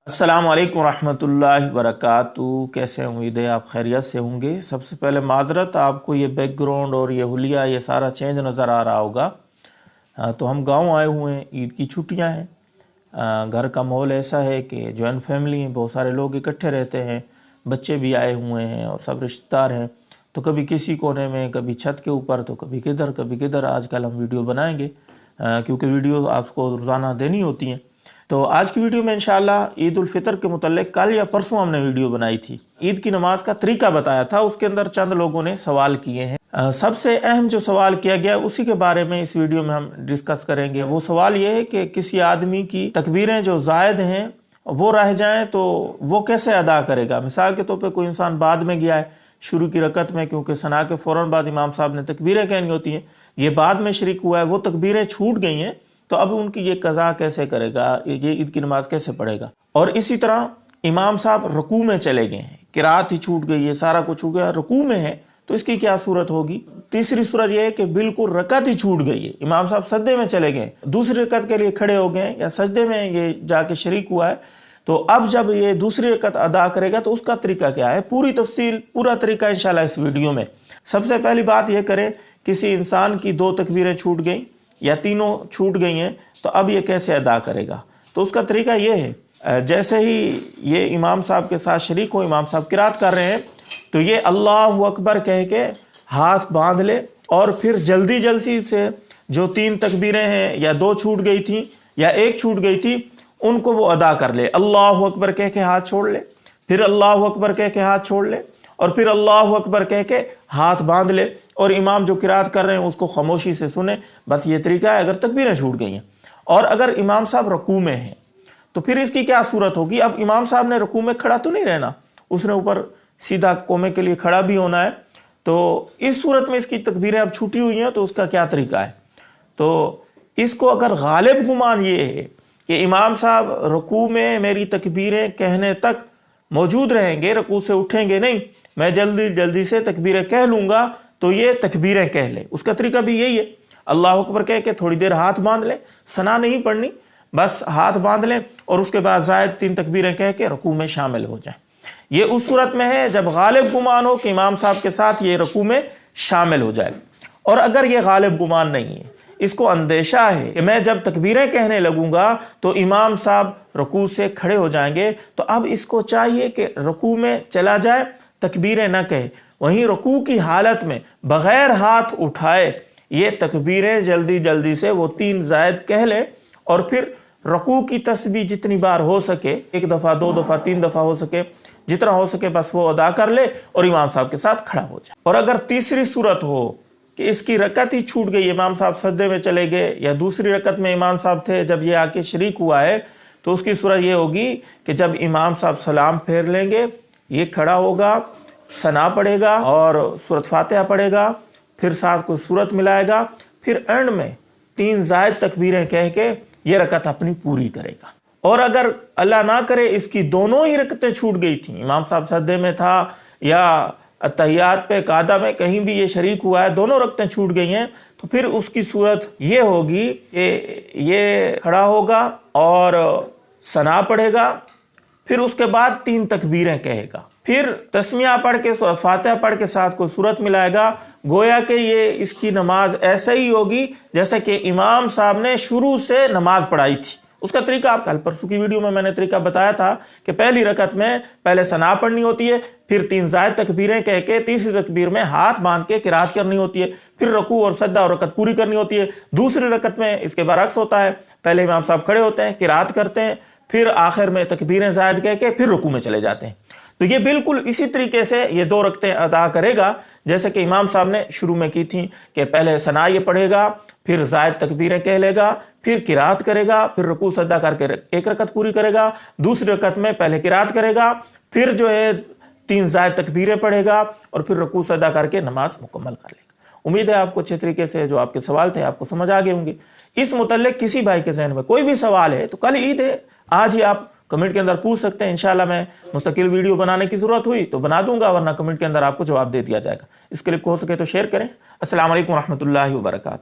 अस्सलाम वालेकुम रहमतुल्लाहि वबरकातुहू। कैसे हैं? उम्मीद है आप खैरियत से होंगे। सबसे पहले माजरत, आपको ये बैकग्राउंड और ये हुलिया ये सारा चेंज नज़र आ रहा होगा। तो हम गांव आए हुए हैं, ईद की छुट्टियां हैं। घर का माहौल ऐसा है कि जॉइंट फैमिली है, बहुत सारे लोग इकट्ठे रहते हैं, बच्चे भी आए हुए हैं और सब रिश्तेदार हैं। तो कभी किसी कोने में, कभी छत के ऊपर, तो कभी किधर। आजकल हम वीडियो बनाएंगे क्योंकि वीडियो आपको रोज़ाना देनी होती हैं। तो आज की वीडियो में इंशाअल्लाह ईद उल फितर के मुतल्लिक कल या परसों हमने वीडियो बनाई थी, ईद की नमाज का तरीका बताया था। उसके अंदर चंद लोगों ने सवाल किए हैं। सबसे अहम जो सवाल किया गया उसी के बारे में इस वीडियो में हम डिस्कस करेंगे। वो सवाल ये है कि किसी आदमी की तकबीरें जो जायद हैं वो रह जाएं तो वो कैसे अदा करेगा। मिसाल के तौर पे कोई इंसान बाद में गया है शुरू की रकत में, क्योंकि सना के फ़ौरन बाद इमाम साहब ने तकबीरें कहनी होती हैं, ये बाद में शरीक हुआ है, वो तकबीरें छूट गई हैं, तो अब उनकी ये कज़ा कैसे करेगा, ये ईद की नमाज कैसे पढ़ेगा। और इसी तरह इमाम साहब रुकू में चले गए हैं, किरात ही छूट गई है, सारा कुछ छूट गया, रुकू में है, तो इसकी क्या सूरत होगी। तीसरी सूरत यह है कि बिल्कुल रकत ही छूट गई है, इमाम साहब सजदे में चले गए, दूसरी रकत के लिए खड़े हो गए या सजदे में ये जाके शरीक हुआ है, तो अब जब ये दूसरी रकत अदा करेगा तो उसका तरीका क्या है। पूरी तफसील, पूरा तरीका इंशाल्लाह इस वीडियो में। सबसे पहली बात यह करें, किसी इंसान की 2 तकबीरें छूट गई या तीनों छूट गई हैं, तो अब ये कैसे अदा करेगा। तो उसका तरीका ये है, जैसे ही ये इमाम साहब के साथ शरीक हो, इमाम साहब किरात कर रहे हैं, तो ये अल्लाहु अकबर कह के हाथ बांध ले और फिर जल्दी से जो 3 तकबीरें हैं या 2 छूट गई थी या 1 छूट गई थी, उनको वो अदा कर ले। अल्लाहु अकबर कह के हाथ छोड़ ले, फिर अल्लाहु अकबर कह के हाथ छोड़ ले, और फिर अल्लाहु अकबर कह के हाथ बांध ले, और इमाम जो किरात कर रहे हैं उसको खामोशी से सुने। बस ये तरीका है अगर तकबीरें छूट गई हैं। और अगर इमाम साहब रुकू में हैं तो फिर इसकी क्या सूरत होगी। अब इमाम साहब ने रुकू में खड़ा तो नहीं रहना, उसने ऊपर सीधा कोमे के लिए खड़ा भी होना है। तो इस सूरत में इसकी तकबीरें अब छूटी हुई हैं, तो उसका क्या तरीका है। तो इसको अगर गालिब गुमान ये है कि इमाम साहब रुकू में मेरी तकबीरें कहने तक मौजूद रहेंगे, रुकू से उठेंगे नहीं, मैं जल्दी से तकबीरें कह लूँगा, तो ये तकबीरें कह ले। उसका तरीका भी यही है, अल्लाह अकबर कह के थोड़ी देर हाथ बांध लें, सना नहीं पढ़नी, बस हाथ बांध लें, और उसके बाद ज़ायद 3 तकबीरें कह के रुकू में शामिल हो जाएं। ये उस सूरत में है जब गालिब गुमान हो कि इमाम साहब के साथ ये रुकू में शामिल हो जाएगा। और अगर ये गालिब गुमान नहीं है, इसको अंदेशा है कि मैं जब तकबीरें कहने लगूंगा तो इमाम साहब रुकू से खड़े हो जाएंगे, तो अब इसको चाहिए कि रुकू में चला जाए, तकबीरें न कहे, वहीं रुकू की हालत में बग़ैर हाथ उठाए ये तकबीरें जल्दी से वो 3 ज़ायद कह ले, और फिर रुकू की तस्बीह जितनी बार हो सके, 1 दफ़ा 2 दफ़ा 3 दफ़ा हो सके, जितना हो सके बस वो अदा कर ले और इमाम साहब के साथ खड़ा हो जाए। और अगर तीसरी सूरत हो कि इसकी रकत ही छूट गई, इमाम साहब सजदे में चले गए, या दूसरी रकत में इमाम साहब थे जब ये आके शरीक हुआ है, तो उसकी सूरत ये होगी कि जब इमाम साहब सलाम फेर लेंगे, ये खड़ा होगा, सना पढ़ेगा और सूरत फातिहा पढ़ेगा, फिर साथ को सूरत मिलाएगा, फिर एंड में 3 ज़ायद तकबीरें कह के ये रकत अपनी पूरी करेगा। और अगर अल्लाह ना करे इसकी दोनों ही रकतें छूट गई थी, इमाम साहब सजदे में था या तहियात पे कादा में कहीं भी ये शरीक हुआ है, दोनों रकतें छूट गई हैं, तो फिर उसकी सूरत ये होगी कि ये खड़ा होगा और सना पढ़ेगा, फिर उसके बाद 3 तकबीरें कहेगा, फिर तस्मिया पढ़ के सूरत फातिहा पढ़ के साथ को सूरत मिलाएगा। गोया कि ये इसकी नमाज ऐसे ही होगी जैसे कि इमाम साहब ने शुरू से नमाज पढ़ाई थी। उसका तरीका आप कल परसों की वीडियो में मैंने तरीका बताया था कि पहली रकत में पहले सना पढ़नी होती है, फिर 3 ज़ायद तकबीरें कह के तीसरी तकबीर में हाथ बांध के किरात करनी होती है, फिर रुकू और सजदा और रकत पूरी करनी होती है। दूसरी रकत में इसके बरअक्स होता है, पहले इमाम साहब खड़े होते हैं, किरात करते हैं, फिर आखिर में तकबीरें ज़ायद कह के फिर रुकू में चले जाते हैं। तो ये बिल्कुल इसी तरीके से ये 2 रकतें अदा करेगा जैसे कि इमाम साहब ने शुरू में की थी कि पहले सना ये पढ़ेगा, फिर ज़ायद तकबीरें कह लेगा, फिर किरात करेगा, फिर रुकू सजदा करके 1 रकत पूरी करेगा, दूसरी रकत में पहले किरात करेगा, फिर जो है 3 ज़ायद तकबीरें पढ़ेगा, और फिर रुकू सजदा करके नमाज मुकम्मल कर लेगा। उम्मीद है आपको अच्छे तरीके से जो आपके सवाल थे आपको समझ आ गए होंगे। इस मुतल्लिक किसी भाई के जहन में कोई भी सवाल है तो कल ईद है, आज ही आप कमेंट के अंदर पूछ सकते हैं। इंशाल्लाह मैं मुस्तकिल वीडियो बनाने की ज़रूरत हुई तो बना दूंगा, वरना कमेंट के अंदर आपको जवाब दे दिया जाएगा। इस क्लिप को हो सके तो शेयर करें। अस्सलाम वालेकुम रहमतुल्लाहि व बरकातुहू।